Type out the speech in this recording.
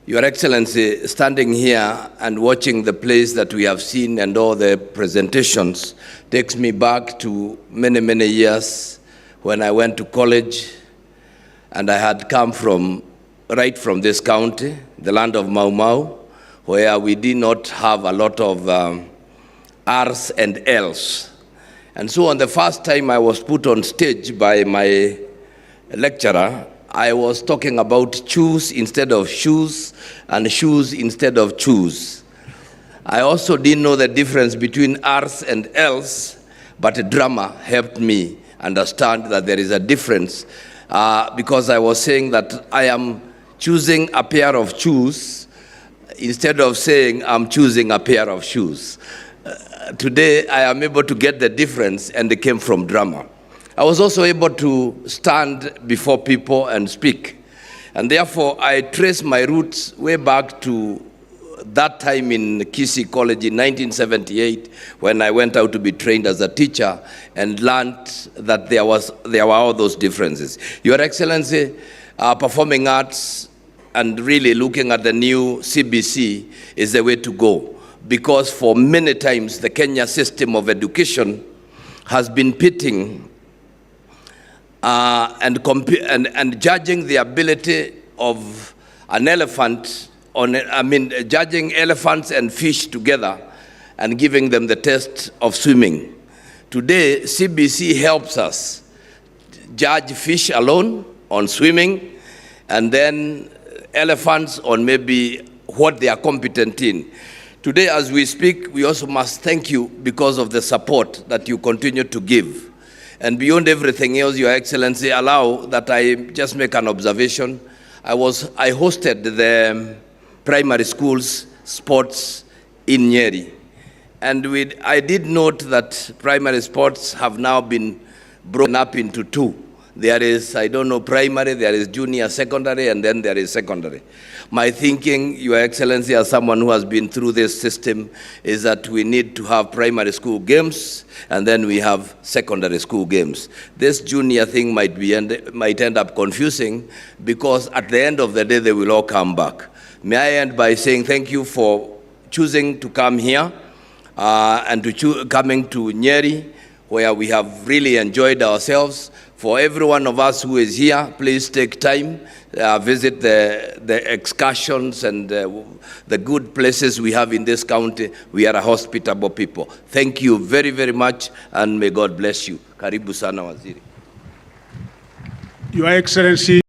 Your Excellency, standing here and watching the place that we have seen and all the presentations takes me back to many, many years when I went to college and I had come right from this county, the land of Mau Mau, where we did not have a lot of R's and L's. And so on the first time I was put on stage by my lecturer, I was talking about choose instead of shoes and shoes instead of choose. I also didn't know the difference between R's and L's, but drama helped me understand that there is a difference because I was saying that I am choosing a pair of shoes instead of saying I'm choosing a pair of shoes. Today I am able to get the difference, and it came from drama. I was also able to stand before people and speak. And therefore, I trace my roots way back to that time in Kisii College in 1978, when I went out to be trained as a teacher and learned that there were all those differences. Your Excellency, performing arts and really looking at the new CBC is the way to go. Because for many times, the Kenya system of education has been pitting and judging the ability of an elephant judging elephants and fish together and giving them the test of swimming. Today, CBC helps us judge fish alone on swimming, and then elephants on maybe what they are competent in. Today, as we speak, we also must thank you because of the support that you continue to give. And beyond everything else, Your Excellency, allow that I just make an observation. I hosted the primary schools sports in Nyeri. And I did note that primary sports have now been broken up into two. There is, primary, there is junior secondary, and then there is secondary. My thinking, Your Excellency, as someone who has been through this system, is that we need to have primary school games, and then we have secondary school games. This junior thing might end up confusing, because at the end of the day, they will all come back. May I end by saying thank you for choosing to come here, and coming to Nyeri, where we have really enjoyed ourselves. For every one of us who is here, please take time, visit the excursions and the good places we have in this county. We are a hospitable people. Thank you very, very much, and may God bless you. Karibu sana waziri. Your Excellency.